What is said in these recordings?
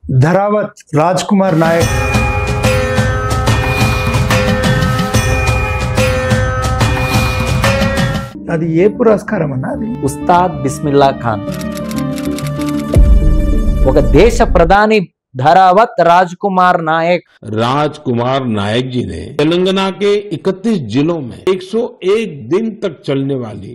ధరావత్ రాజ్ కుమార్ నాయక్ అది ఏ పురస్కారం అన్న? అది ఉస్తాద్ బిస్మిల్లా ఖాన్, ఒక దేశ ప్రధాని धरावत राजकुमार नायक जी ने तेलंगाना के 31 जिलों में 101 दिन तक चलने वाली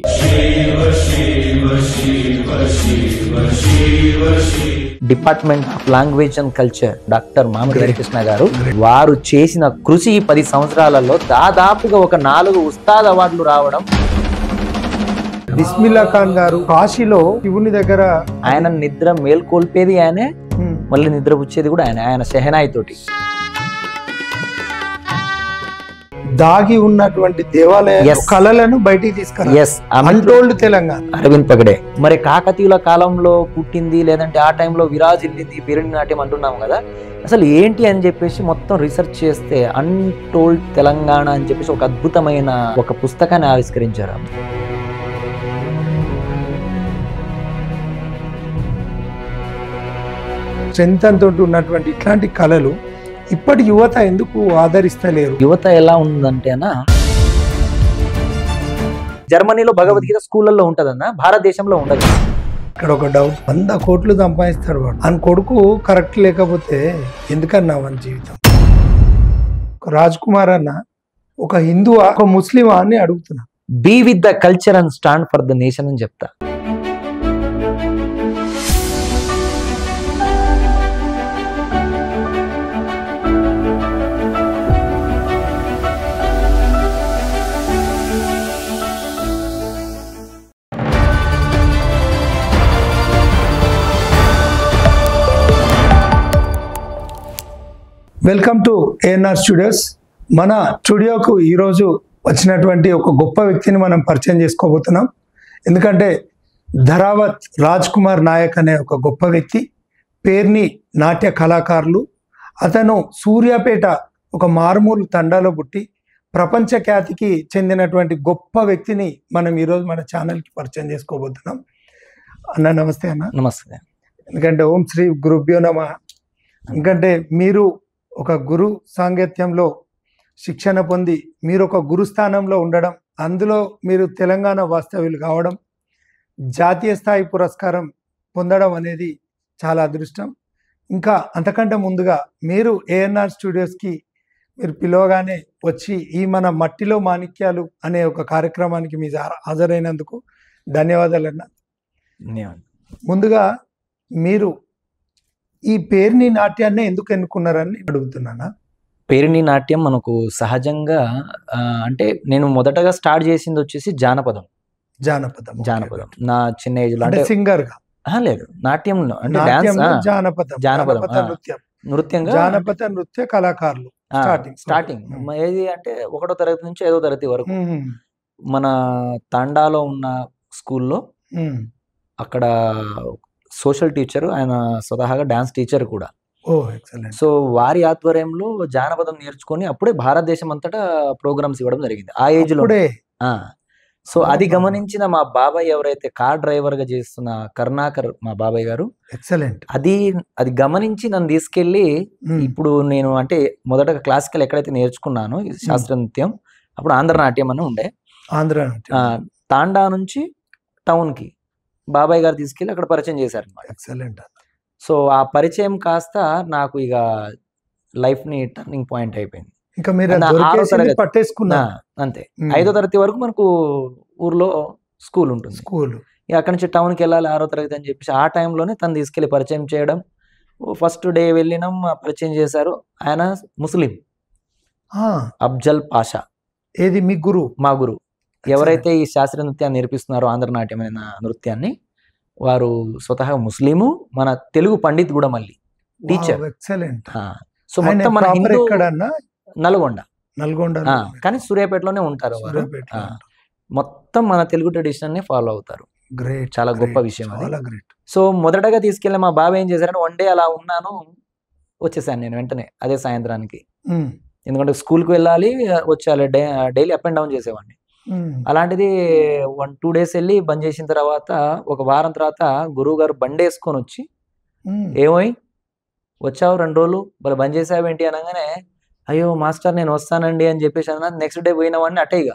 department of language and culture doctor మామిడి హరికృష్ణ గారు వారు చేసిన కృషి 10 సంవత్సరాలలో దాదాపుగా ఒక 4 ఉస్తాద్ అవార్డులు రావడం. బిస్మిల్లా ఖాన్ గారు కాశీలో శివుని దగ్గర ఆయన నిద్ర మేల్కొల్పేది ఆయనే, మళ్ళీ నిద్ర పుచ్చేది కూడా ఆయన షెహనాయి తోటి. దాగి ఉన్నటువంటి దేవాలయ కళలను బయటికి తీసుకురావాలి తెలంగాణ. అరవింద్ పగడే మరి కాకతీయుల కాలంలో పుట్టింది, లేదంటే ఆ టైంలో విరాజిల్లింది పేరిణి నాట్యం అంటున్నాం కదా, అసలు ఏంటి అని చెప్పేసి మొత్తం రీసెర్చ్ చేస్తే అన్టోల్డ్ తెలంగాణ అని చెప్పేసి ఒక అద్భుతమైన ఒక పుస్తకాన్ని ఆవిష్కరించారు. స్ట్రెంత్ తోటి ఉన్నటువంటి ఇట్లాంటి కళలు ఇప్పటి యువత ఎందుకు ఆదరిస్తలేరు? యువత ఎలా ఉందంటేనా, జర్మనీలో భగవద్గీత స్కూళ్ళల్లో ఉంటదన్న, భారతదేశంలో ఉండదు. ఇక్కడ ఒక డౌట్, 100 కోట్లు సంపాదిస్తాడు వాడు, అని కొడుకు కరెక్ట్ లేకపోతే ఎందుకన్నా వాని జీవితం? రాజ్ కుమార్ అన్న ఒక హిందువా ఒక ముస్లిమా అని అడుగుతున్నా. Be with the culture and stand for the nation అని చెప్తా. Welcome to ANR studios. మన స్టూడియోకు ఈరోజు వచ్చినటువంటి ఒక గొప్ప వ్యక్తిని మనం పరిచయం చేసుకోబోతున్నాం. ఎందుకంటే ధరావత్ రాజ్ కుమార్ నాయక్ అనే ఒక గొప్ప వ్యక్తి, పేర్ని నాట్య కళాకారులు. అతను సూర్యాపేట ఒక మారుమూలు తండాలో పుట్టి ప్రపంచ ఖ్యాతికి చెందినటువంటి గొప్ప వ్యక్తిని మనం ఈరోజు మన ఛానల్కి పరిచయం చేసుకోబోతున్నాం. అన్న నమస్తే. అన్న నమస్తే. ఎందుకంటే ఓం శ్రీ గురుభ్యో నమః. ఎందుకంటే మీరు ఒక గురు సాంగత్యంలో శిక్షణ పొంది మీరు ఒక గురు స్థానంలో ఉండడం, అందులో మీరు తెలంగాణ వాస్తవ్యులు కావడం, జాతీయ స్థాయి పురస్కారం పొందడం అనేది చాలా అదృష్టం. ఇంకా అంతకంటే ముందుగా మీరు ఏఎన్ఆర్ స్టూడియోస్కి మీరు పిలవగానే వచ్చి ఈ మన మట్టిలో మాణిక్యాలు అనే ఒక కార్యక్రమానికి మీ హాజరైనందుకు ధన్యవాదాలు అన్న. ముందుగా మీరు ఈ పేరిణి నాట్యాన్ని ఎందుకు ఎన్నుకున్నారని అడుగుతున్నానా? పేరిణి నాట్యం మనకు సహజంగా అంటే నేను మొదటగా స్టార్ట్ చేసింది వచ్చేసి జానపదం. నా చిన్న ఏజ్ లో, అంటే సింగర్ గా లేదు, నాట్యంలో అంటే జానపద నృత్య కళాకారులు స్టార్టింగ్ ఏది అంటే 1వ తరగతి నుంచి 5వ తరగతి వరకు మన తండాలో ఉన్న స్కూల్లో, అక్కడ సోషల్ టీచర్, ఆయన స్వతహాగా డాన్స్ టీచర్ కూడా. సో వారి ఆధ్వర్యంలో జానపదం నేర్చుకొని అప్పుడే భారతదేశం అంతటా ప్రోగ్రామ్స్ ఇవ్వడం జరిగింది ఆ ఏజ్ లో. సో అది గమనించిన మా బాబాయ్, ఎవరైతే కార్ డ్రైవర్ గా చేస్తున్న కరుణాకర్ మా బాబాయ్ గారు, ఎక్సలెంట్, అది గమనించి నన్ను తీసుకెళ్లి, ఇప్పుడు నేను అంటే మొదటగా క్లాసికల్ ఎక్కడైతే నేర్చుకున్నానో శాస్త్రీయ నృత్యం, అప్పుడు ఆంధ్ర నాట్యం అని ఉండే, తాండా నుంచి టౌన్ కి బాబాయ్ గారు తీసుకెళ్ళి అక్కడ పరిచయం చేశారు అనమాట. ఎక్సలెంట్. సో ఆ పరిచయం కాస్త నాకు ఇక లైఫ్ ని టర్నింగ్ పాయింట్ అయిపోయింది. ఇంకా మీరు పట్టేసుకున్నా అంతే. 5వ తరగతి వరకు మనకు ఊర్లో స్కూల్ ఉంటుంది, ఇక అక్కడి నుంచి టౌన్ కి వెళ్ళాలి 6వ తరగతి అని చెప్పేసి ఆ టైంలోనే తను తీసుకెళ్లి పరిచయం చేయడం. ఫస్ట్ డే వెళ్ళినాం, పరిచయం చేశారు. ఆయన ముస్లిం, అఫ్జల్ పాషా. ఏది మీ గురు? మా గురు. ఎవరైతే ఈ శాస్త్రీయ నృత్యాన్ని నేర్పిస్తున్నారో, ఆంధ్ర నాట్యమైన నృత్యాన్ని, వారు స్వతహా ముస్లిము, మన తెలుగు పండిత్ కూడా, మళ్ళీ టీచర్. సో మొత్తం మన హిందూ నల్గొండ, కానీ సూర్యాపేటలోనే ఉంటారు వారు. మొత్తం మన తెలుగు ట్రెడిషన్ ని ఫాలో అవుతారు. గ్రేట్, చాలా గొప్ప విషయం అది. సో మొదటగా తీసుకెళ్ళి మా బాబాయ్ ఏం చేశారంటే, 1 డే అలా ఉన్నాను, వచ్చేసాను నేను వెంటనే అదే సాయంత్రానికి. ఎందుకంటే స్కూల్కి వెళ్ళాలి, వచ్చేయాలి, డైలీ అప్ అండ్ డౌన్ చేసేవాడిని. అలాంటిది 1-2 డేస్ వెళ్ళి బంద్ చేసిన తర్వాత, ఒక వారం తర్వాత గురువు గారు బండి వేసుకొని వచ్చి, ఏమోయ్ వచ్చావు 2 రోజులు వాళ్ళు బంద్ చేసావేంటి అనగానే, అయ్యో మాస్టర్ నేను వస్తానండి అని చెప్పేసి అన్న. నెక్స్ట్ డే పోయినవాడిని అటే ఇక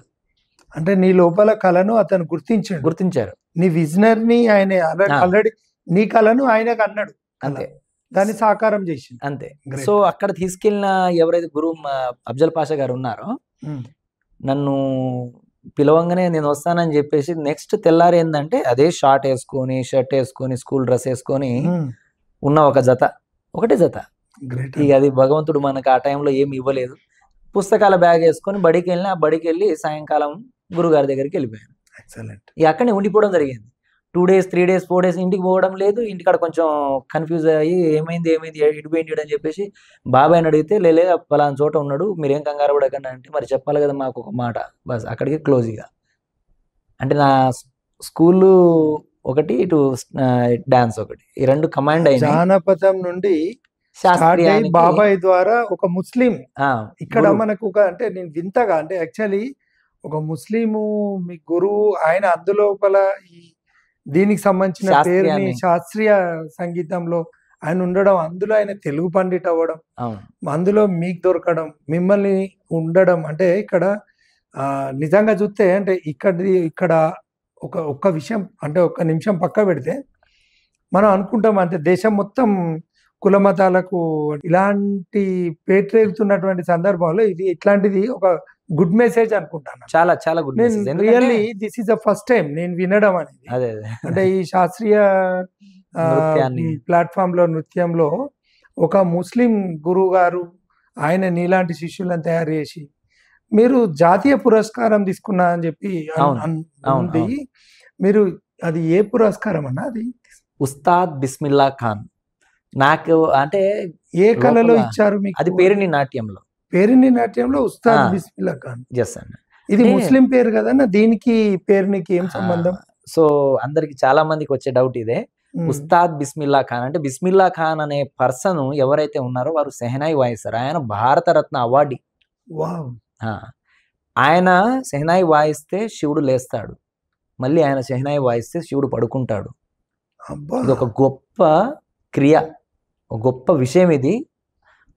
అంటే నీ లోపల కళను అతను గుర్తించాడు. గుర్తించారు. నీ విజనర్ని ఆయన ఆ. ఆల్రెడీ నీ కళను ఆయనకు అన్నాడు. అంతే దాన్ని సాకారం చేసింది. అంతే. Great. సో అక్కడ తీసుకెళ్ళిన ఎవరైతే గురువు అఫ్జల్ పాషా గారు ఉన్నారో, నన్ను పిలవంగానే నేను వస్తానని చెప్పేసి నెక్స్ట్ తెల్లారి ఏంటంటే అదే షార్ట్ వేసుకొని షర్ట్ వేసుకొని స్కూల్ డ్రెస్ వేసుకొని ఉన్న ఒక జత, ఒకటే జత. గ్రేట్. ఇక అది భగవంతుడు మనకు ఆ టైంలో ఏమి ఇవ్వలేదు. పుస్తకాల బ్యాగ్ వేసుకొని బడికి వెళ్ళిన, ఆ బడికి వెళ్ళి సాయంకాలం గురుగారి దగ్గరికి వెళ్ళిపోయాను. ఎక్సలెంట్. ఇక అక్కడనే ఉండిపోవడం జరిగింది. 2 days 3 days 4 days ఇంటికి పోవడం లేదు. ఇంటికాడ కొంచెం కన్ఫ్యూజ్ అయ్యి ఏమైంది ఇడిపోయింది అని చెప్పేసి బాబాయ్ని అడిగితే, లేలే పలానా చోట ఉన్నాడు, మీరేం కంగారు పడకండి అంటే, మరి చెప్పాలి కదా మాకు ఒక మాట. బస్ అక్కడికి క్లోజ్. ఇక అంటే నా స్కూలు ఒకటి, ఇటు డాన్స్ ఒకటి, ఈ 2 కమాండ్ అయినా జానపదం నుండి శాస్త్రీయానికి బాబాయ్ ద్వారా ఒక ముస్లిం ఇక్కడ గురువు. మనకు ఒక అంటే నేను వింతగా అంటే యాక్చువల్లీ ఒక ముస్లిము మీ గురువు ఆయన అందులోపల ఈ దీనికి సంబంధించిన పేరుని శాస్త్రీయాన్ని. శాస్త్రీయ సంగీతంలో ఆయన ఉండడం, అందులో ఆయన తెలుగు పండిట్ అవ్వడం, అవును అందులో మీకు దొరకడం, మిమ్మల్ని ఉండడం అంటే ఇక్కడ నిజంగా చూస్తే అంటే ఇక్కడ ఒక్క విషయం అంటే ఒక్క నిమిషం పక్క పెడితే మనం అనుకుంటాం అంటే దేశం మొత్తం కుల మతాలకు ఇలాంటి పేటరేగుతున్నటువంటి సందర్భంలో ఇది ఇట్లాంటిది ఒక గుడ్ మెసేజ్ అనుకుంటాను. చాలా చాలా గుడ్ నేను really this is the first time నేను వినడం అనేది. అదే అంటే ఈ శాస్త్రీయ నృత్యాన్ని. ప్లాట్ఫామ్ లో నృత్యంలో ఒక ముస్లిం గురువు గారు ఆయన నీలాంటి శిష్యులను తయారు చేసి మీరు జాతీయ పురస్కారం తీసుకున్నా అని చెప్పి ఉంది. మీరు అది ఏ పురస్కారం అన్నా? అది ఉస్తాద్ బిస్మిల్లా ఖాన్. నాకు అంటే ఏ కళలో ఇచ్చారు మీకు? అది పేరిణి నాట్యంలో. పేరిణి నాట్యంలో ఉస్తాద్ బిస్మిల్లా ఖాన్. ఎస్ అండి. ఇది ముస్లిం పేరు కదన్నా, దీనికి పేరునికి ఏం సంబంధం? సో అందరికి చాలా మందికి వచ్చే డౌట్ ఇదే. ఉస్తాద్ బిస్మిల్లా ఖాన్ అంటే బిస్మిల్లా ఖాన్ అనే పర్సన్ ఎవరైతే ఉన్నారో వారు సెహనాయి వాయిస్తారు. ఆయన భారతరత్న అవార్డు. వావ్. ఆయన సెహనాయి వాయిస్తే శివుడు లేస్తాడు, మళ్ళీ ఆయన సెహనాయి వాయిస్తే శివుడు పడుకుంటాడు. ఇది ఒక గొప్ప క్రియ, ఒక గొప్ప విషయం. ఇది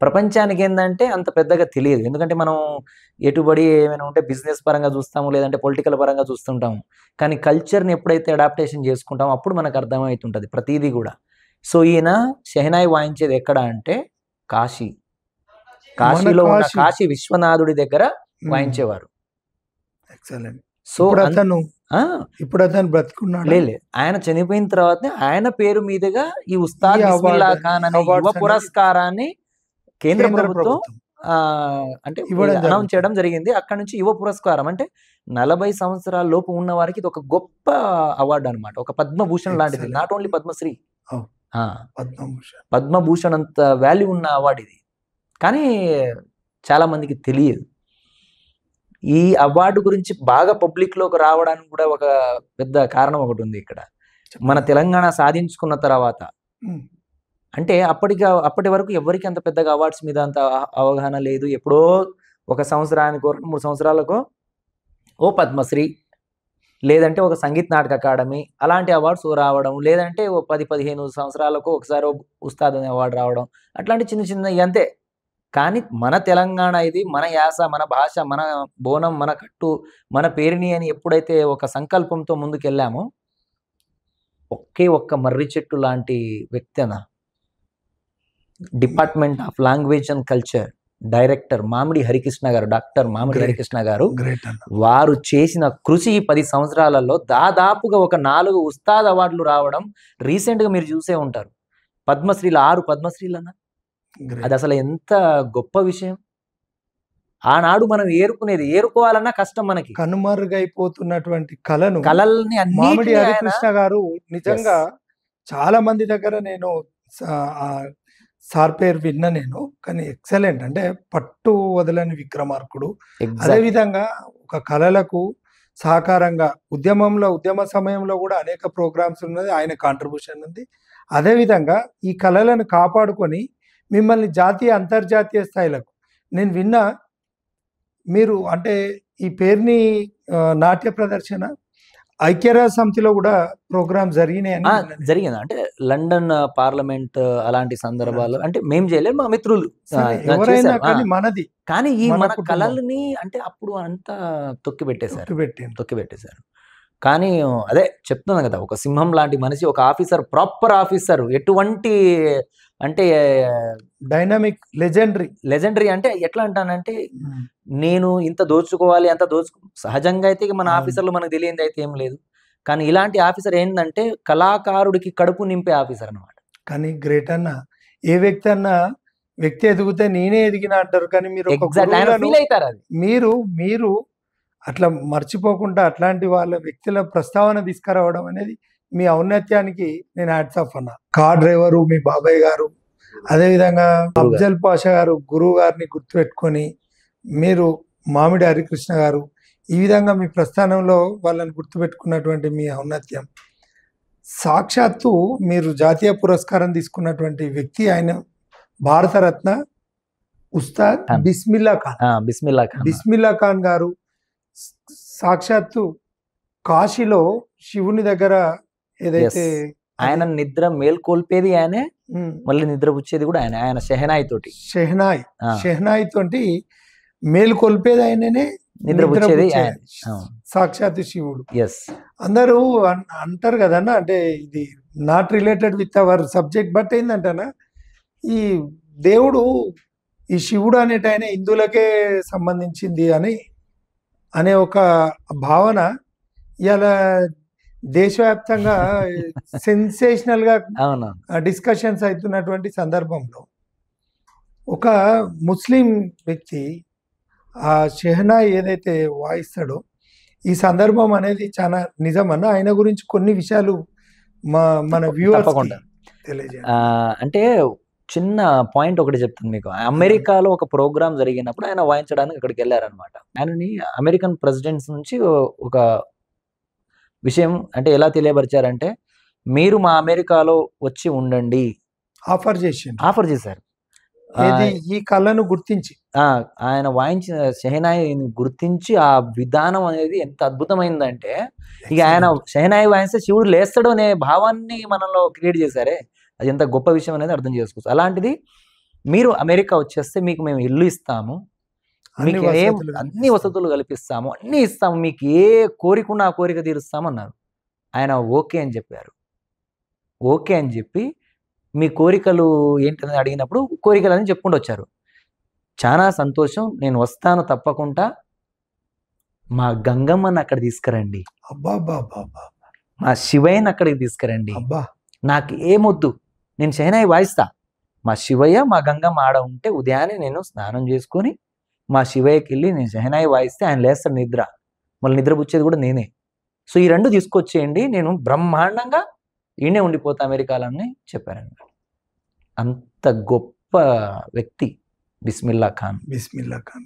ప్రపంచానికి ఏంటంటే అంత పెద్దగా తెలియదు. ఎందుకంటే మనం ఎటుబడి ఏమైనా ఉంటే బిజినెస్ పరంగా చూస్తాము, లేదంటే పొలిటికల్ పరంగా చూస్తుంటాము. కానీ కల్చర్ని ఎప్పుడైతే అడాప్టేషన్ చేసుకుంటామో అప్పుడు మనకు అర్థమవుతుంటుంది ప్రతిదీ కూడా. సో ఈయన షెహనాయి వాయించేది ఎక్కడ అంటే కాశీలో ఉన్న కాశీ విశ్వనాథుడి దగ్గర వాయించేవారు. సో ఇప్పుడు అతను బ్రతుకున్నాడు? లేదు, ఆయన చనిపోయిన తర్వాత ఆయన పేరు మీదుగా ఈ ఉస్తాద్ బిస్మిల్లా ఖాన్ అనే యువ పురస్కారాన్ని కేంద్ర ప్రభుత్వం అంటే అనౌన్స్ చేయడం జరిగింది. అక్కడ నుంచి యువ పురస్కారం అంటే 40 సంవత్సరాల లోపు ఉన్న వారికి ఇది ఒక గొప్ప అవార్డు అనమాట. ఒక పద్మభూషణ్ లాంటిది, నాట్ ఓన్లీ పద్మశ్రీ, పద్మభూషణ్ అంత వాల్యూ ఉన్న అవార్డు ఇది. కానీ చాలా మందికి తెలియదు. ఈ అవార్డు గురించి బాగా పబ్లిక్ లోకి రావడానికి కూడా ఒక పెద్ద కారణం ఒకటి ఉంది ఇక్కడ. మన తెలంగాణ సాధించుకున్న తర్వాత అంటే అప్పటి వరకు ఎవరికి అంత పెద్దగా అవార్డ్స్ మీద అంత అవగాహన లేదు. ఎప్పుడో ఒక సంవత్సరానికో 2-3 సంవత్సరాలకో ఓ పద్మశ్రీ, లేదంటే ఒక సంగీత్ నాటక అకాడమీ అలాంటి అవార్డ్స్ రావడం, లేదంటే ఓ 10-15 సంవత్సరాలకు ఒకసారి ఉస్తాద్ అనే అవార్డు రావడం, అట్లాంటి చిన్న చిన్న అంతే. కానీ మన తెలంగాణ ఇది, మన యాస, మన భాష, మన బోనం, మన కట్టు, మన పేరుని అని ఎప్పుడైతే ఒక సంకల్పంతో ముందుకెళ్ళామో, ఒక్క మర్రి చెట్టు లాంటి వ్యక్తి department of language and culture director మామిడి హరికృష్ణ గారు, డాక్టర్ మామిడి హరికృష్ణ గారు, వారు చేసిన కృషి 10 సంవత్సరాలలో దాదాపుగా ఒక 4 ఉస్తాద్ అవార్డులు రావడం రీసెంట్ గా మీరు చూసే ఉంటారు. పద్మశ్రీలు 6 పద్మశ్రీలు అన్న, అది అసలు ఎంత గొప్ప విషయం. ఆనాడు మనం ఏరుకోవాలన్నా కష్టం, మనకి కనుమరుగైపోతున్నటువంటి కళల్ని మామిడి హరికృష్ణ గారు నిజంగా చాలా మంది దగ్గర నేను సార్ పేరు విన్నా నేను, కానీ ఎక్సలెంట్. అంటే పట్టు వదలని విక్రమార్కుడు. అదేవిధంగా ఒక కళలకు సహకారంగా ఉద్యమ సమయంలో కూడా అనేక ప్రోగ్రామ్స్ ఉన్నది, ఆయన కాంట్రిబ్యూషన్ ఉంది. అదేవిధంగా ఈ కళలను కాపాడుకొని మిమ్మల్ని జాతీయ అంతర్జాతీయ స్థాయిలకు నేను విన్నా. మీరు అంటే ఈ పేరుని నాట్య ప్రదర్శన ఐక్యరాజ్య సమితిలో కూడా ప్రోగ్రామ్ జరిగినాయని జరిగింది. అంటే లండన్ పార్లమెంట్ అలాంటి సందర్భాలు అంటే మేము చేయలేదు, మా మిత్రులు ఎవరైనా కానీ మనది. కానీ ఈ మన కళల్ని అంటే అప్పుడు అంతా తొక్కి పెట్టేశారు. కానీ అదే చెప్తున్నాను కదా, ఒక సింహం లాంటి మనిషి, ఒక ఆఫీసర్, ప్రాపర్ ఆఫీసర్, ఎటువంటి అంటే డైనమిక్, లెజెండరీ. అంటే ఎట్లా అంటానంటే, నేను ఇంత దోచుకోవాలి అంత సహజంగా అయితే మన ఆఫీసర్లు మనకు తెలియంది అయితే ఏం లేదు, కానీ ఇలాంటి ఆఫీసర్ ఏంటంటే కళాకారుడికి కడుపు నింపే ఆఫీసర్ అన్నమాట. కానీ గ్రేట్ అన్న, ఏ వ్యక్తి ఎదిగితే నేనే ఎదిగినా అంటారు, కానీ మీరు ఫీల్ అవుతారు. అది మీరు అట్లా మర్చిపోకుండా అట్లాంటి వ్యక్తుల ప్రస్తావన తీసుకురావడం అనేది మీ ఔన్నత్యానికి నేను హ్యాట్స్ ఆఫ్ అన్న. కార్ డ్రైవరు మీ బాబాయ్ గారు, అదేవిధంగా అఫ్జల్ పాషా గారు గురువు గారిని గుర్తుపెట్టుకొని, మీరు మామిడి హరికృష్ణ గారు, ఈ విధంగా మీ ప్రస్థానంలో వాళ్ళని గుర్తుపెట్టుకున్నటువంటి మీ ఔన్నత్యం. సాక్షాత్తు మీరు జాతీయ పురస్కారం తీసుకున్నటువంటి వ్యక్తి ఆయన భారతరత్న ఉస్తాద్ బిస్మిల్లా ఖాన్ గారు. సాక్షాత్తు కాశీలో శివుని దగ్గర ఏదైతే ఆయన నిద్ర మేల్కొల్పేది ఆయనే, మళ్ళీ నిద్ర పుచ్చేది కూడా ఆయన షెహనాయి తోటి మేల్కొల్పేది ఆయననే, నిద్ర పుచ్చేది సాక్షాత్తు శివుడు. అందరూ అంటారు కదన్నా, అంటే ఇది not related with our subject, but ఏంటంటనా, ఈ దేవుడు, ఈ శివుడు అనేట ఆయన హిందువులకే సంబంధించింది అనే ఒక భావన ఇలా దేశవ్యాప్తంగా సెన్సేషనల్ గా డిస్కషన్స్ అవుతున్నటువంటి సందర్భంలో ఒక ముస్లిం వ్యక్తి ఆ షెహనాయి ఏదైతే వాయిస్తాడో, ఈ సందర్భం అనేది చాలా నిజమన్నా. ఆయన గురించి కొన్ని విషయాలు మన వ్యూవర్స్ తెలియజేయండి. అంటే చిన్న పాయింట్ ఒకటి చెప్తాను మీకు. అమెరికాలో ఒక ప్రోగ్రామ్ జరిగినప్పుడు ఆయన వాయించడానికి అక్కడికి వెళ్ళారనమాట. ఆయనని అమెరికన్ ప్రెసిడెంట్స్ నుంచి ఒక విషయం అంటే ఎలా తెలియపరిచారంటే, మీరు మా అమెరికాలో వచ్చి ఉండండి ఆఫర్ చేశారు. ఈ కళను గుర్తించి ఆయన వాయించిన షెహనాయిని గుర్తించి, ఆ విధానం అనేది ఎంత అద్భుతమైందంటే, ఇక ఆయన షెహనాయి వాయిస్తే శివుడు లేస్తాడు అనే భావాన్ని మనలో క్రియేట్ చేశారే, అది ఎంత గొప్ప విషయం అనేది అర్థం చేసుకోవచ్చు. అలాంటిది మీరు అమెరికా వచ్చేస్తే మీకు మేము ఇల్లు ఇస్తాము, మీకు అన్ని వసతులు కల్పిస్తాము, అన్ని ఇస్తాము, మీకు ఏ కోరిక ఉన్నా ఆ కోరిక తీరుస్తాము అన్నారు. ఆయన ఓకే అని చెప్పారు. ఓకే అని చెప్పి మీ కోరికలు ఏంటని అడిగినప్పుడు కోరికలు అని చెప్పుకుంటూ వచ్చారు. చాలా సంతోషం, నేను వస్తాను తప్పకుండా, మా గంగమ్మని అక్కడ తీసుకురండి, మా శివయ్యని అక్కడికి తీసుకురండి, నాకు ఏమొద్దు, నేను షెహనాయి వాయిస్తా, మా శివయ్య మా గంగమ్మ ఆడ ఉంటే ఉదయాన్నే నేను స్నానం చేసుకొని మా శివయ్యకి వెళ్ళి నేను షెహనాయి వాయిస్తే ఆయన లేస్తాడు నిద్ర, మళ్ళీ నిద్ర పుచ్చేది కూడా నేనే. సో ఈ రెండు తీసుకొచ్చేయండి, నేను బ్రహ్మాండంగా ఈయనే ఉండిపోతా అమెరికాలో అని చెప్పారన్నమాట. అంత గొప్ప వ్యక్తి బిస్మిల్లా ఖాన్.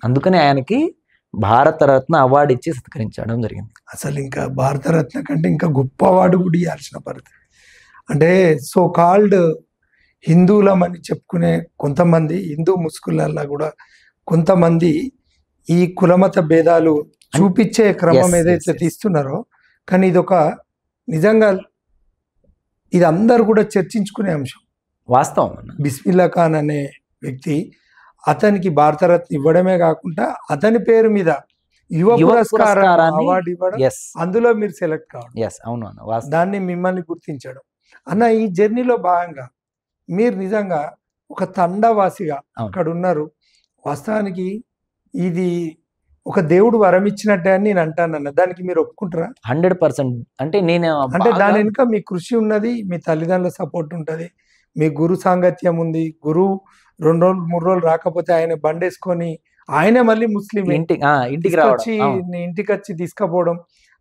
అందుకని ఆయనకి భారతరత్న అవార్డు ఇచ్చి సత్కరించడం జరిగింది. అసలు ఇంకా భారతరత్న కంటే ఇంకా గొప్ప అవార్డు కూడా ఇవ్వాల్సిన పరిస్థితి. అంటే సో కాల్డ్ హిందువులమని చెప్పుకునే కొంతమంది హిందూ ముసుగులల్లా కూడా కొంతమంది ఈ కులమత భేదాలు చూపించే క్రమం ఏదైతే తీస్తున్నారో, కానీ ఇది ఒక నిజంగా ఇది అందరు కూడా చర్చించుకునే అంశం. వాస్తవం. బిస్మిల్లా ఖాన్ అనే వ్యక్తి, అతనికి భారతరత్న ఇవ్వడమే కాకుండా అతని పేరు మీద యువ పురస్కారం అవార్డు ఇవ్వడం, అందులో మీరు సెలెక్ట్ కావడం, దాన్ని మిమ్మల్ని గుర్తించడం అన్న, ఈ జర్నీలో భాగంగా మీరు నిజంగా ఒక తండవాసిగా అక్కడ ఉన్నారు. వాస్తవానికి ఇది ఒక దేవుడు వరం ఇచ్చినట్టే అని నేను అంటానన్న, దానికి మీరు ఒప్పుకుంటారా? 100%. అంటే దాని వెనుక మీ కృషి ఉన్నది, మీ తల్లిదండ్రుల సపోర్ట్ ఉంటుంది, మీ గురు సాంగత్యం ఉంది. గురువు 2 రోజులు 3 రోజులు రాకపోతే ఆయన బండేసుకొని ఆయనే మళ్ళీ ముస్లిం ఇంటికి వచ్చి తీసుకుపోవడం,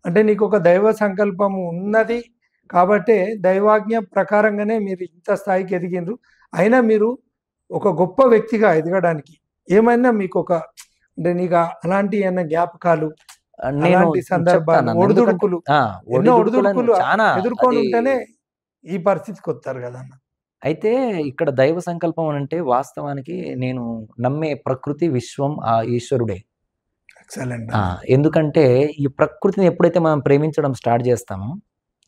అంటే నీకు ఒక దైవ సంకల్పం ఉన్నది కాబట్టి దైవాజ్ఞ ప్రకారంగానే మీరు ఇంత స్థాయికి ఎదిగినరు. అయినా మీరు ఒక గొప్ప వ్యక్తిగా ఎదగడానికి ఏమైనా మీకు ఒక అంటే నీకు అలాంటి ఏమైనా జ్ఞాపకాలు, సందర్భాలు, ఒడిదుడుకులు ఎదుర్కొని ఉంటేనే ఈ పరిస్థితికి వస్తారు కదన్న. అయితే ఇక్కడ దైవ సంకల్పం అంటే వాస్తవానికి నేను నమ్మే ప్రకృతి, విశ్వం, ఆ ఈశ్వరుడే. ఎక్సలెంట్. ఎందుకంటే ఈ ప్రకృతిని ఎప్పుడైతే మనం ప్రేమించడం స్టార్ట్ చేస్తామో,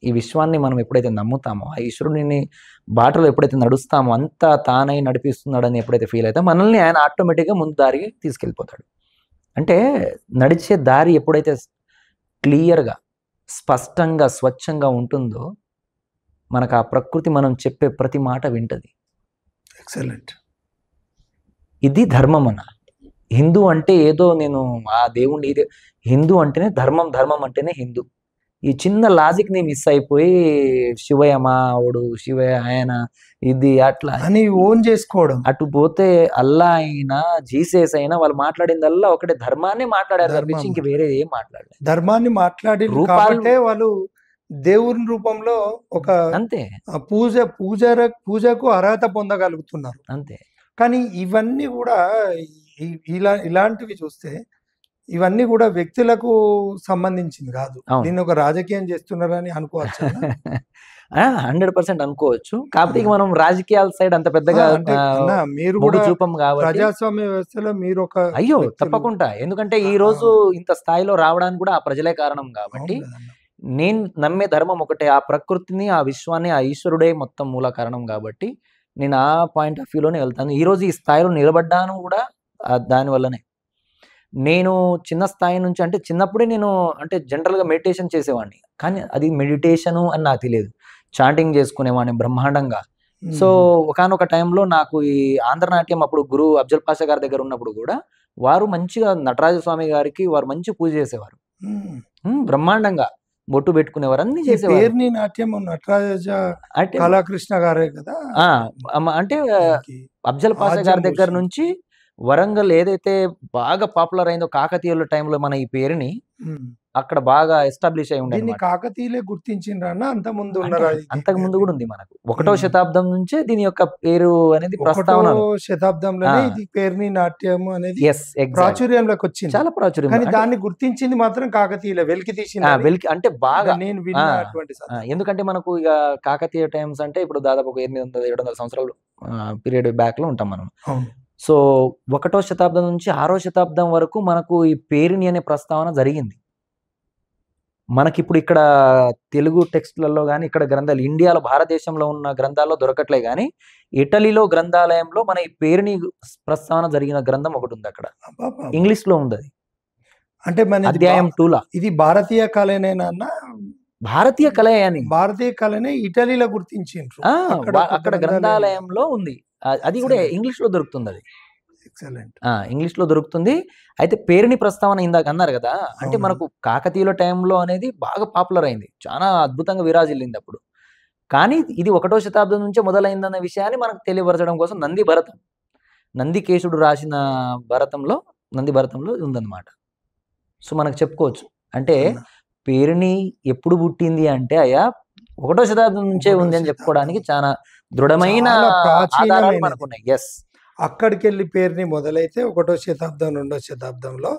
ఈ విశ్వాన్ని మనం ఎప్పుడైతే నమ్ముతామో, ఆ ఈశ్వరుడిని బాటలో ఎప్పుడైతే నడుస్తామో, అంతా తానై నడిపిస్తున్నాడని ఎప్పుడైతే ఫీల్ అయితే మనల్ని ఆయన ఆటోమేటిక్గా ముందు దారికి తీసుకెళ్ళిపోతాడు. అంటే నడిచే దారి ఎప్పుడైతే క్లియర్గా, స్పష్టంగా, స్వచ్ఛంగా ఉంటుందో, మనకు ఆ ప్రకృతి మనం చెప్పే ప్రతి మాట వింటది. ఎక్సలెంట్. ఇది ధర్మం అన్న. హిందూ అంటే ఏదో నేను ఆ దేవుణ్ణి ఇదే, హిందూ అంటేనే ధర్మం, ధర్మం అంటేనే హిందూ. ఈ చిన్న లాజిక్ ని మిస్ అయిపోయి శివయ్య మావుడు, శివయ్య ఆయన, ఇది అట్లా అని ఓన్ చేసుకోవడం. అటు పోతే అల్లా అయినా జీసస్ అయినా వాళ్ళు మాట్లాడిందల్లా ఒకటే ధర్మాన్ని మాట్లాడారు తప్పించి ఇంక వేరే ఏం మాట్లాడలేదు. ధర్మాన్ని మాట్లాడి కాబట్టే వాళ్ళు దేవుని రూపంలో ఒక అంతే పూజకు అర్హత పొందగలుగుతున్నారు. అంతే. కానీ ఇవన్నీ కూడా ఇలాంటివి చూస్తే ఇవన్నీ కూడా వ్యక్తులకు సంబంధించింది కాదు. దీన్ని ఒక రాజకీయం చేస్తున్నారని అనుకోవచ్చు. 100% అనుకోవచ్చు. కాకపోతే మనం రాజకీయాల సైడ్ అంత పెద్దగా మీరు కూడా చూపం కాబట్టి ప్రజాస్వామ్య వ్యవస్థలో మీరు ఒక అయ్యో తప్పకుండా. ఎందుకంటే ఈ రోజు ఇంత స్థాయిలో రావడానికి కూడా ఆ ప్రజలే కారణం కాబట్టి, నేను నమ్మే ధర్మం ఒకటే, ఆ ప్రకృతిని, ఆ విశ్వాన్ని, ఆ ఈశ్వరుడే మొత్తం మూల కారణం కాబట్టి నేను ఆ పాయింట్ ఆఫ్ వ్యూలోనే వెళ్తాను. ఈ రోజు ఈ స్థాయిలో నిలబడ్డాను కూడా దానివల్లనే. నేను చిన్న స్థాయి నుంచి, అంటే చిన్నప్పుడే నేను అంటే జనరల్గా మెడిటేషన్ చేసేవాడిని, కానీ అది మెడిటేషను అని నాకు తెలియదు. చాంటింగ్ చేసుకునేవాడిని బ్రహ్మాండంగా. సో ఒకానొక టైంలో నాకు ఈ ఆంధ్రనాట్యం అప్పుడు గురువు అఫ్జల్ పాషా గారి దగ్గర ఉన్నప్పుడు కూడా వారు మంచిగా నటరాజ స్వామి గారికి వారు మంచి పూజ చేసేవారు, బ్రహ్మాండంగా బొట్టు పెట్టుకునేవారు, అన్ని చేసేవారు. నాట్యం నటరాజ కళాకృష్ణ గారే కదా. అంటే అఫ్జల్ పాషా గారి దగ్గర నుంచి వరంగల్ ఏదైతే బాగా పాపులర్ అయిందో కాకతీయుల టైంలో మన ఈ పేరుని అక్కడ బాగా ఎస్టాబ్లిష్ అయి ఉండే. కాకతీయులే గుర్తించిండ్రన్న అంతకు ముందు కూడా ఉంది మనకు. 1వ శతాబ్దం నుంచే దీని యొక్క పేరు అనేది ప్రస్తావన. శతాబ్దంలోనే ఇది పేరుని నాట్యం అనేది ప్రాచుర్యంలోకి వచ్చింది, చాలా ప్రాచుర్యం. కానీ దాన్ని గుర్తించింది మాత్రం కాకతీయులే, వెలికి తీసింది. అంటే బాగా నేను విన్నటువంటి. ఎందుకంటే మనకు ఇక కాకతీయ టైమ్స్ అంటే ఇప్పుడు దాదాపు 800-700 సంవత్సరాలు పీరియడ్ బ్యాక్ లో ఉంటాం మనం. సో 1వ శతాబ్దం నుంచి 6వ శతాబ్దం వరకు మనకు ఈ పేరుని అనే ప్రస్తావన జరిగింది. మనకిప్పుడు ఇక్కడ తెలుగు టెక్స్ట్లలో కానీ, ఇక్కడ గ్రంథాలు ఇండియాలో భారతదేశంలో ఉన్న గ్రంథాల్లో దొరకట్లే, కానీ ఇటలీలో గ్రంథాలయంలో మన ఈ పేరుని ప్రస్తావన జరిగిన గ్రంథం ఒకటి ఉంది అక్కడ, ఇంగ్లీష్ లో ఉంది. అది అంటే మన అధ్యాయం 2లా. ఇది భారతీయ కళనేనా? భారతీయ కళ అని, భారతీయ కళనే ఇటలీలో గుర్తించారు, అక్కడ గ్రంథాలయంలో ఉంది. అది కూడా ఇంగ్లీష్ లో దొరుకుతుంది. అది ఇంగ్లీష్ లో దొరుకుతుంది. అయితే పేరుని ప్రస్తావన ఇందాక అన్నారు కదా, అంటే మనకు కాకతీయుల టైంలో అనేది బాగా పాపులర్ అయింది, చాలా అద్భుతంగా విరాజిల్లింది అప్పుడు. కానీ ఇది 1వ శతాబ్దం నుంచే మొదలైందన్న విషయాన్ని మనకు తెలియపరచడం కోసం నందికేశుడు రాసిన నంది భరతంలో ఉందన్నమాట. సో మనకు చెప్పుకోవచ్చు, అంటే పేరుని ఎప్పుడు పుట్టింది అంటే అయ్యా 1వ శతాబ్దం నుంచే ఉంది అని చెప్పుకోవడానికి చాలా దృఢమైన ఆధారాలు మనకు ఉన్నాయి. ఎస్, అక్కడికి వెళ్ళి పేరుని మొదలైతే 1వ శతాబ్దం 2వ శతాబ్దంలో,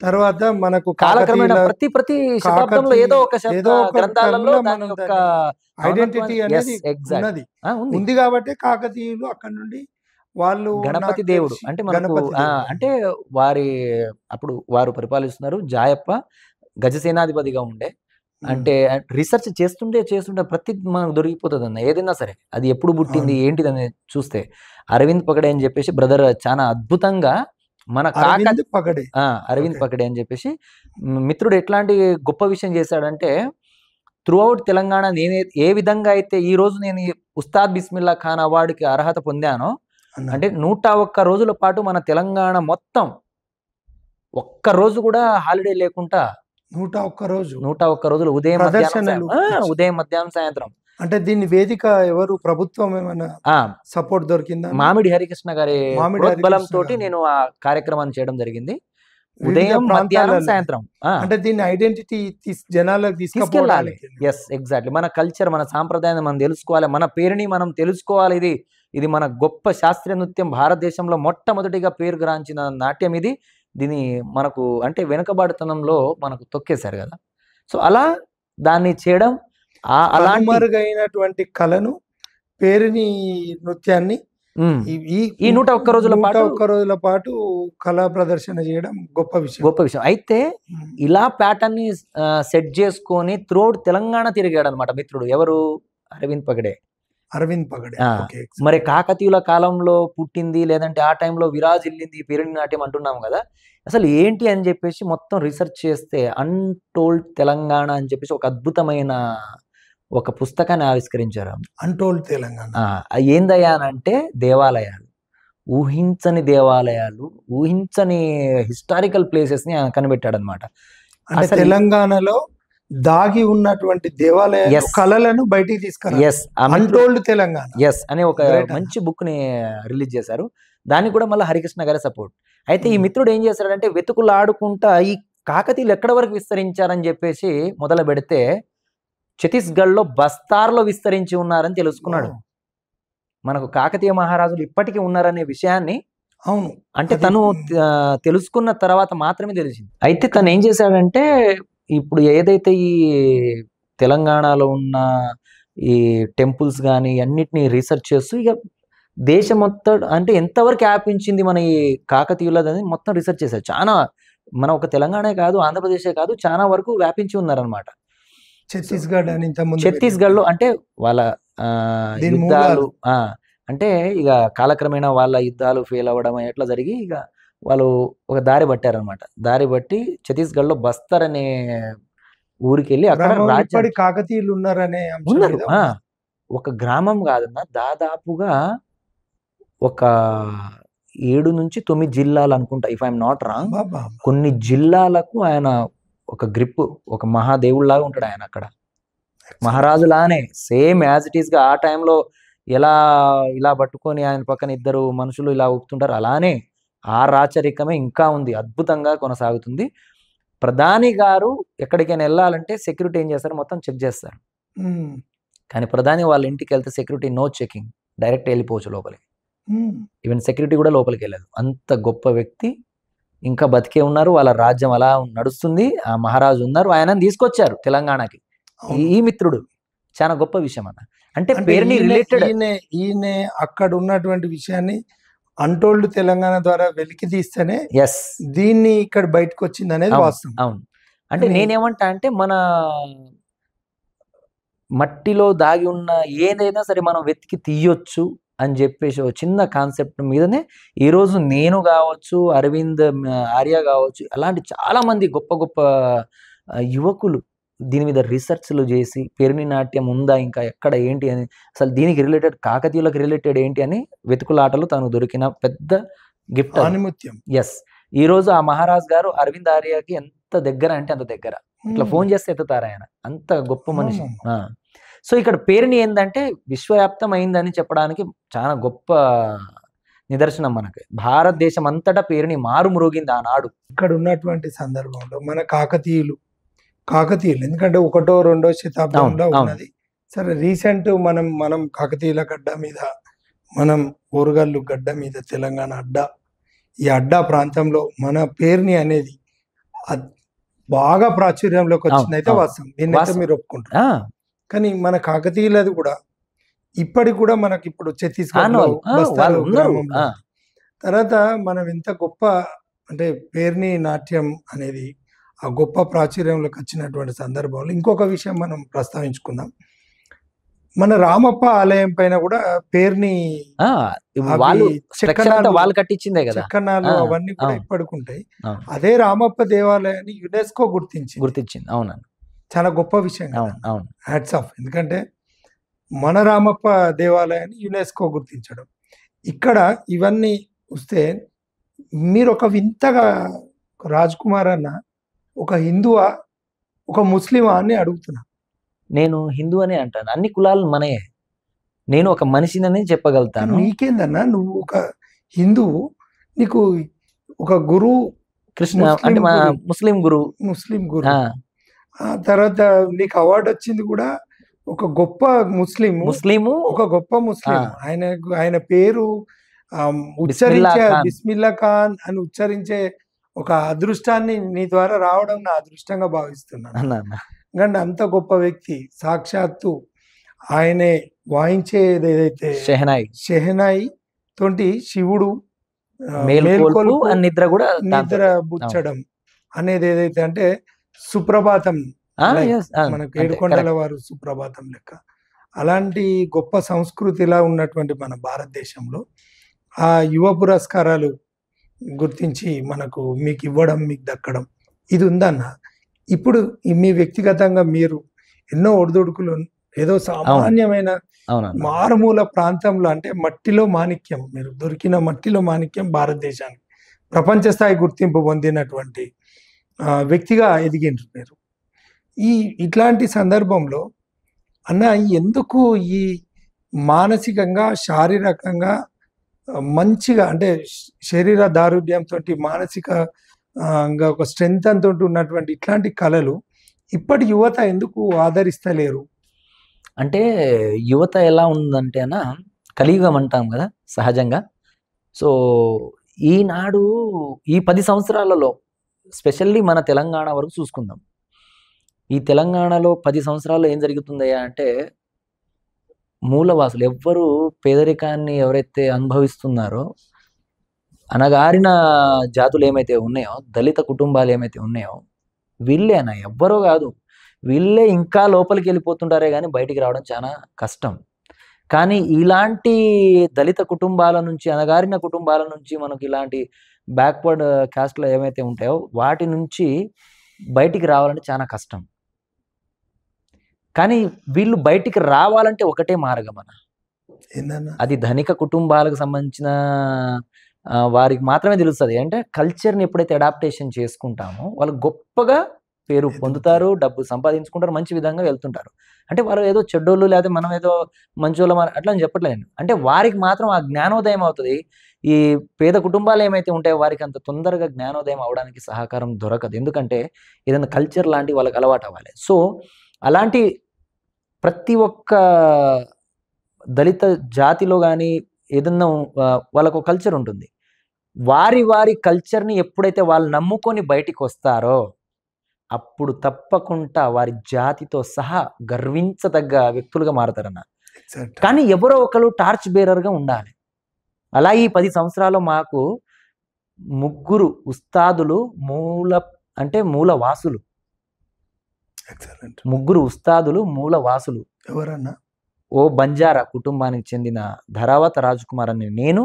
తర్వాత మనకు కాలక్రమేణా ప్రతి శతాబ్దంలో ఏదో ఒక గ్రంథాలలో దాని యొక్క ఐడెంటిటీ అనేది ఉంది కాబట్టి కాకతీయులు అక్కడ నుండి వాళ్ళు గణపతి దేవుడు అంటే మనకు అంటే అప్పుడు వారు పరిపాలిస్తున్నారు. జాయప్ప గజసేనాధిపతిగా ఉండే, అంటే రీసెర్చ్ చేస్తుంటే ప్రతి మనకు దొరికిపోతుంది అన్న, ఏదైనా సరే అది ఎప్పుడు పుట్టింది ఏంటిది అనేది చూస్తే. అరవింద్ పకడే అని చెప్పేసి బ్రదర్ చాలా అద్భుతంగా మన అరవింద్ పకడే అని చెప్పేసి మిత్రుడు ఎట్లాంటి గొప్ప విషయం చేశాడంటే, త్రూ అవుట్ తెలంగాణ నేను ఏ విధంగా అయితే ఈ రోజు నేను ఉస్తాద్ బిస్మిల్లా ఖాన్ అవార్డుకి అర్హత పొందానో, అంటే 101 రోజుల పాటు మన తెలంగాణ మొత్తం ఒక్క రోజు కూడా హాలిడే లేకుండా 101 రోజులు ఉదయం మధ్యాహ్నం సాయంత్రం. అంటే దీన్ని వేదిక ఎవరు, ప్రభుత్వం ఏమైనా సపోర్ట్ దొరికిందా? మామిడి హరికృష్ణ గారి ప్రోద్బలంతో నేను ఆ కార్యక్రమాన్ని చేయడం జరిగింది. ఉదయం మధ్యాహ్నం సాయంత్రం. అంటే దీన్ని ఐడెంటిటీ జనాలకు తీసుకెళ్ళాలి. Yes, exactly. మన కల్చర్, మన సాంప్రదాయాన్ని మనం తెలుసుకోవాలి, మన పేరుని మనం తెలుసుకోవాలి. ఇది మన గొప్ప శాస్త్రీయ నృత్యం, భారతదేశంలో మొట్టమొదటిగా పేరుగాంచిన నాట్యం ఇది. దీని మనకు అంటే వెనుకబాటుతనంలో మనకు తొక్కేశారు కదా. సో అలా దాన్ని చేయడం, అలాంటి కళను, పేరుని నృత్యాన్ని ఈ 101 రోజుల పాటు 101 రోజుల పాటు కళా ప్రదర్శన చేయడం గొప్ప విషయం. అయితే ఇలా ప్యాటర్న్ ని సెట్ చేసుకొని త్రోడ్ తెలంగాణ తిరిగాడు అనమాట మిత్రుడు. ఎవరు? అరవింద్ పగడే. మరి కాకతీయుల కాలంలో పుట్టింది, లేదంటే ఆ టైంలో విరాజిల్లింది పేరిణి నాట్యం అంటున్నాం కదా, అసలు ఏంటి అని చెప్పేసి మొత్తం రీసెర్చ్ చేస్తే అన్టోల్డ్ తెలంగాణ అని చెప్పేసి ఒక అద్భుతమైన ఒక పుస్తకాన్ని ఆవిష్కరించారు. అన్టోల్డ్ తెలంగాణ ఏందయ్యా అంటే దేవాలయాలు, ఊహించని దేవాలయాలు, ఊహించని హిస్టారికల్ ప్లేసెస్ ని కనిపెట్టాడు అనమాట. అంటే తెలంగాణలో దాగి ఉన్నటువంటి దేవాలయ కళలను బయటికి తీసుకురా అన్టోల్డ్ తెలంగాణ అనే ఒక మంచి బుక్ ని రిలీజ్ చేశారు. దానికి కూడా మళ్ళీ హరికృష్ణ గారి సపోర్ట్. అయితే ఈ మిత్రుడు ఏం చేశాడంటే వెతుకులాడుకుంటా ఈ కాకతీయులు ఎక్కడ వరకు విస్తరించారని చెప్పేసి మొదలు పెడితే ఛత్తీస్గఢ్ లో బస్తార్ లో విస్తరించి ఉన్నారని తెలుసుకున్నాడు. మనకు కాకతీయ మహారాజులు ఇప్పటికీ ఉన్నారనే విషయాన్ని అవును అంటే తను తెలుసుకున్న తర్వాత మాత్రమే తెలిసింది. అయితే తను ఏం చేశాడంటే ఇప్పుడు ఏదైతే ఈ తెలంగాణలో ఉన్న ఈ టెంపుల్స్ కానీ అన్నిటినీ రీసెర్చ్ చేస్తూ ఇక దేశం మొత్తం అంటే ఎంతవరకు వ్యాపించింది మన ఈ కాకతీయులదని మొత్తం రీసెర్చ్ చేశారు. చాలా మన ఒక తెలంగాణే కాదు, ఆంధ్రప్రదేశే కాదు, చాలా వరకు వ్యాపించి ఉన్నారనమాట. ఛత్తీస్గఢ్ లో అంటే వాళ్ళ యుద్ధాలు అంటే ఇక కాలక్రమేణా వాళ్ళ యుద్ధాలు ఫెయిల్ అవ్వడం ఎట్లా జరిగి ఇక వాళ్ళు ఒక దారి పట్టారనమాట. దారి బట్టి ఛత్తీస్గఢ్ లో బస్తర్ అనే ఊరికి వెళ్ళి అక్కడ కాకతీయులు ఉన్నారనే ఉన్నారు. ఒక గ్రామం కాదన్న, దాదాపుగా ఒక 7 నుంచి 9 జిల్లాలు అనుకుంటా, ఇఫ్ ఐఎమ్ నాట్ రాంగ్. కొన్ని జిల్లాలకు ఆయన ఒక గ్రిప్, ఒక మహాదేవుళ్లాగా ఉంటాడు ఆయన అక్కడ. మహారాజులానే సేమ్ యాజ్ ఇట్ ఈస్ గా ఆ టైంలో ఎలా ఇలా పట్టుకొని ఆయన పక్కన 2 మనుషులు ఇలా ఊపుతుంటారు, అలానే ఆ రాచరికమే ఇంకా ఉంది, అద్భుతంగా కొనసాగుతుంది. ప్రధాని గారు ఎక్కడికైనా వెళ్ళాలంటే సెక్యూరిటీ ఏం చేస్తారు, మొత్తం చెక్ చేస్తారు. కానీ ప్రధాని వాళ్ళ ఇంటికి వెళ్తే సెక్యూరిటీ నో చెకింగ్, డైరెక్ట్ వెళ్ళిపోవచ్చు లోపలికి. ఈవెన్ సెక్యూరిటీ కూడా లోపలికి వెళ్ళదు. అంత గొప్ప వ్యక్తి ఇంకా బతికే ఉన్నారు. వాళ్ళ రాజ్యం అలా నడుస్తుంది. ఆ మహారాజు ఉన్నారు, ఆయన తీసుకొచ్చారు తెలంగాణకి. ఈ మిత్రుడు చాలా గొప్ప విషయం అన్న. అంటే పేరుని రిలేటెడ్ ఈయన అక్కడ ఉన్నటువంటి విషయాన్ని అన్టోల్డ్ తెలంగాణ ద్వారా వెలికి తీస్తేనే దీన్ని ఇక్కడ బయటకు వచ్చింది అనేది వాస్తవం. అవును. అంటే నేనేమంటా అంటే మన మట్టిలో దాగి ఉన్న ఏదైనా సరే మనం వెతికి తీయొచ్చు అని చెప్పేసి ఒక చిన్న కాన్సెప్ట్ మీదనే ఈరోజు నేను కావచ్చు, అరవింద్ ఆర్య కావచ్చు, అలాంటి చాలా మంది గొప్ప గొప్ప యువకులు దీని మీద రీసెర్చ్లు చేసి పేరిణి నాట్యం ఉందా, ఇంకా ఎక్కడ ఏంటి అని, అసలు దీనికి రిలేటెడ్ కాకతీయులకు రిలేటెడ్ ఏంటి అని వెతుకులాటలు తను దొరికిన పెద్ద గిఫ్ట్, ఆనిముత్యం. ఈ రోజు ఆ మహారాజ్ గారు అరవింద్ ఆర్యకి ఎంత దగ్గర అంటే అంత దగ్గర. ఇట్లా ఫోన్ చేస్తే ఎత్తుతారు ఆయన, అంత గొప్ప మనిషి. సో ఇక్కడ పేరుని ఏంటంటే విశ్వవ్యాప్తం అయిందని చెప్పడానికి చాలా గొప్ప నిదర్శనం. మనకి భారతదేశం అంతటా పేరుని మారుమ్రోగింది ఆనాడు. ఇక్కడ ఉన్నటువంటి సందర్భంలో మన కాకతీయులు ఎందుకంటే 1వ 2వ శతాబ్దంలో ఉన్నది. సరే రీసెంట్ మనం కాకతీయుల గడ్డ మీద, మనం ఓరుగల్లు గడ్డ మీద తెలంగాణ అడ్డా, ఈ అడ్డా ప్రాంతంలో మన పేరుని అనేది బాగా ప్రాచుర్యంలోకి వచ్చింది అయితే వాస్తవం. దీన్ని అయితే మీరు ఒప్పుకుంటారు. కానీ మన కాకతీయులది కూడా ఇప్పటికి కూడా మనకి ఇప్పుడు ఛత్తీస్గఢ్ తర్వాత మనం ఎంత గొప్ప అంటే పేరుని నాట్యం అనేది ఆ గొప్ప ప్రాచుర్యంలోకి వచ్చినటువంటి సందర్భంలో ఇంకొక విషయం మనం ప్రస్తావించుకుందాం. మన రామప్ప ఆలయం పైన కూడా పేరుని వాళ్ళు కట్టించిందే కదా, చక్కనాలు అవన్నీ కూడా ఇప్పటికుంటాయి. అదే రామప్ప దేవాలయాన్ని యునెస్కో గుర్తించింది. అవునండి, చాలా గొప్ప విషయం. అవును, హ్యాట్స్ ఆఫ్. ఎందుకంటే మన రామప్ప దేవాలయాన్ని యునెస్కో గుర్తించడం, ఇక్కడ ఇవన్నీ వస్తే మీరు ఒక వింతగా రాజ్ కుమార్ అన్న ఒక హిందువా ఒక ముస్లిమా అని అడుగుతున్నా. నేను హిందూ అనే అంటాను, అన్ని కులాలు మనయే, నేను ఒక మనిషిననే చెప్పగలుగుతాను. నీకేందన్నా, నువ్వు ఒక హిందువు, నీకు ఒక గురువు కృష్ణ అంటే ముస్లిం గురువు, తర్వాత నీకు అవార్డు వచ్చింది కూడా ఒక గొప్ప ముస్లిము, ఒక గొప్ప ముస్లిం. ఆయన పేరు ఉచ్చరించే బిస్మిల్లా ఖాన్ అని ఉచ్చరించే ఒక అదృష్టాన్ని నీ ద్వారా రావడం నా అదృష్టంగా భావిస్తున్నాను. ఎందుకంటే అంత గొప్ప వ్యక్తి, సాక్షాత్తు ఆయనే వాయించేది ఏదైతే షెహనాయి తోటి శివుడు మేల్కొల్పు మేల్కొల్పు అండ్ నిద్ర కూడా నిద్ర బుచ్చడం అనేది ఏదైతే అంటే సుప్రభాతం మనకు ఏడుకొండల వారు సుప్రభాతం లెక్క అలాంటి గొప్ప సంస్కృతిలా ఉన్నటువంటి మన భారతదేశంలో ఆ యువ పురస్కారాలు గుర్తించి మనకు మీకు ఇవ్వడం మీకు దక్కడం ఇది ఉందన్న. ఇప్పుడు మీ వ్యక్తిగతంగా మీరు ఎన్నో ఒడిదుడుకులు ఏదో సామాన్యమైన మారుమూల ప్రాంతంలో అంటే మట్టిలో మాణిక్యం, మీరు దొరికిన మట్టిలో మాణిక్యం భారతదేశానికి ప్రపంచ స్థాయి గుర్తింపు పొందినటువంటి వ్యక్తిగా ఎదిగిండ్రు మీరు. ఇట్లాంటి సందర్భంలో అన్న ఎందుకు ఈ మానసికంగా శారీరకంగా మంచిగా అంటే శరీర దారుఢ్యంతో మానసికంగా ఒక స్ట్రెంగ్త్ అంతో ఉన్నటువంటి ఇట్లాంటి కళలు ఇప్పటి యువత ఎందుకు ఆదరిస్తలేరు? అంటే యువత ఎలా ఉందంటే అన్న కలియుగం అంటాం కదా సహజంగా. సో ఈనాడు ఈ 10 సంవత్సరాలలో స్పెషల్లీ మన తెలంగాణ వరకు చూసుకుందాం. ఈ తెలంగాణలో 10 సంవత్సరాల్లో ఏం జరుగుతుందయ్యా అంటే మూలవాసులు ఎవ్వరు పేదరికాన్ని ఎవరైతే అనుభవిస్తున్నారో అనగారిన జాతులు ఏమైతే ఉన్నాయో, దళిత కుటుంబాలు ఏమైతే ఉన్నాయో వీళ్ళే అన్న, ఎవ్వరో కాదు, వీళ్ళే ఇంకా లోపలికి వెళ్ళిపోతుంటారే కానీ బయటికి రావడం చాలా కష్టం. కానీ ఇలాంటి దళిత కుటుంబాల నుంచి, అనగారిన కుటుంబాల నుంచి మనకి ఇలాంటి బ్యాక్వర్డ్ క్యాస్ట్లో ఏమైతే ఉంటాయో వాటి నుంచి బయటికి రావాలంటే చాలా కష్టం. కానీ వీళ్ళు బయటికి రావాలంటే ఒకటే మార్గం అన్న, అది ధనిక కుటుంబాలకు సంబంధించిన వారికి మాత్రమే తెలుస్తుంది. అంటే కల్చర్ని ఎప్పుడైతే అడాప్టేషన్ చేసుకుంటామో వాళ్ళు గొప్పగా పేరు పొందుతారు, డబ్బు సంపాదించుకుంటారు, మంచి విధంగా వెళ్తుంటారు. అంటే వారు ఏదో చెడ్డోళ్ళు లేదా మనం ఏదో మంచోళ్ళం అట్లా అని చెప్పట్లేదు. అంటే వారికి మాత్రం ఆ జ్ఞానోదయం అవుతుంది. ఈ పేద కుటుంబాలు ఏమైతే ఉంటాయో వారికి అంత తొందరగా జ్ఞానోదయం అవడానికి సహకారం దొరకదు. ఎందుకంటే ఏదైనా కల్చర్ లాంటి వాళ్ళకి అలవాటు అవ్వాలి. సో అలాంటి ప్రతి ఒక్క దళిత జాతిలో కానీ ఏదన్నా వాళ్ళకు ఒక కల్చర్ ఉంటుంది. వారి కల్చర్ని ఎప్పుడైతే వాళ్ళు నమ్ముకొని బయటికి వస్తారో అప్పుడు తప్పకుండా వారి జాతితో సహా గర్వించదగ్గ వ్యక్తులుగా మారతారన్న. కానీ ఎవరో ఒకరు టార్చ్ బేరర్గా ఉండాలి. అలా ఈ 10 సంవత్సరాలు మాకు 3 ఉస్తాదులు మూలవాసులు, 3 ఉస్తాదులు మూలవాసులు. ఎవరన్నా? ఓ బంజారా కుటుంబానికి చెందిన ధరావత రాజకుమార్ అని నేను,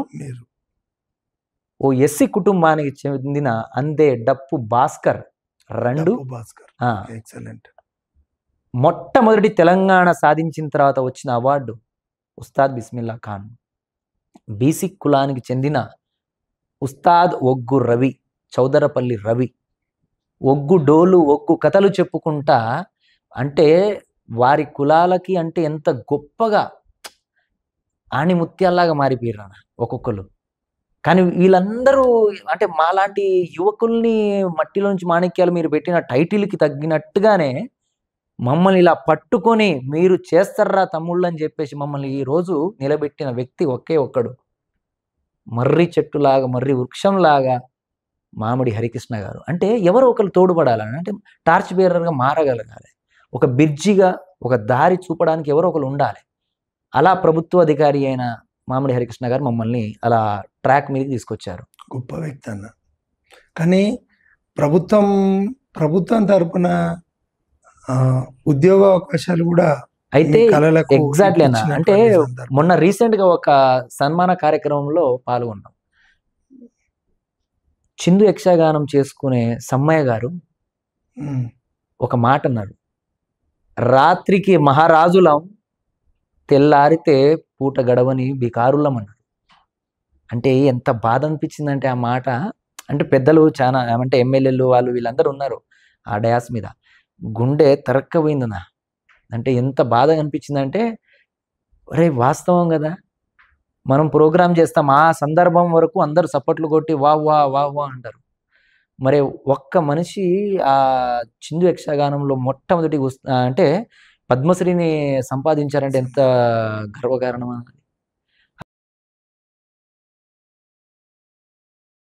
ఓ ఎస్సీ కుటుంబానికి చెందిన అందే డప్పు భాస్కర్ 2. మొట్టమొదటి తెలంగాణ సాధించిన తర్వాత వచ్చిన అవార్డు ఉస్తాద్ బిస్మిల్లా ఖాన్. బీసీ కులానికి చెందిన ఉస్తాద్ ఒగ్గు రవి, చౌదరపల్లి రవి, ఒగ్గు డోలు ఒగ్గు కథలు చెప్పుకుంటా, అంటే వారి కులాలకి అంటే ఎంత గొప్పగా ఆణిముత్యాల్లాగా మారిపోయారు అన్న ఒక్కొక్కరు. కానీ వీళ్ళందరూ అంటే మాలాంటి యువకుల్ని మట్టిలోంచి మాణిక్యాలు మీరు పెట్టిన టైటిల్కి తగ్గినట్టుగానే మమ్మల్ని ఇలా పట్టుకొని మీరు చేస్తారా తమ్ముళ్ళు అని చెప్పేసి మమ్మల్ని ఈరోజు నిలబెట్టిన వ్యక్తి ఒకే ఒక్కడు, మర్రి చెట్టులాగా మర్రి వృక్షంలాగా మామిడి హరికృష్ణ గారు. అంటే ఎవరో ఒకరు తోడుపడాలని, అంటే టార్చ్ బేరర్గా మారగలగాలి, ఒక బిర్జిగా ఒక దారి చూపడానికి ఎవరో ఒకరు ఉండాలి. అలా ప్రభుత్వ అధికారి అయిన మామిడి హరికృష్ణ గారు మమ్మల్ని అలా ట్రాక్ మీదకి తీసుకొచ్చారు. గొప్ప వ్యక్తి అన్న. కానీ ప్రభుత్వం తరపున ఉద్యోగ అవకాశాలు కూడా అయితే ఎగ్జాక్ట్లీ అన్న. అంటే మొన్న రీసెంట్ గా ఒక సన్మాన కార్యక్రమంలో పాల్గొన్నాం. చిందు యక్షగానం చేసుకునే సమ్మయ్య గారు ఒక మాట అన్నారు, రాత్రికి మహారాజులం తెల్లారితే పూట గడవని బికారులం అన్నారు. అంటే ఎంత బాధ అనిపించిందంటే ఆ మాట. అంటే పెద్దలు చాలా, అంటే ఎమ్మెల్యేలు వాళ్ళు వీళ్ళందరూ ఉన్నారు ఆ డయాస్ మీద, గుండె తరక్కపోయిందన్నా. అంటే ఎంత బాధ అనిపించిందంటే అరే వాస్తవం కదా, మనం ప్రోగ్రామ్ చేస్తాం, ఆ సందర్భం వరకు అందరూ సప్పట్లు కొట్టి వా వా వా వా అంటారు. మరి ఒక్క మనిషి ఆ చిందు యక్షగానంలో మొట్టమొదటి అంటే పద్మశ్రీని సంపాదించారంటే ఎంత గర్వకారణం.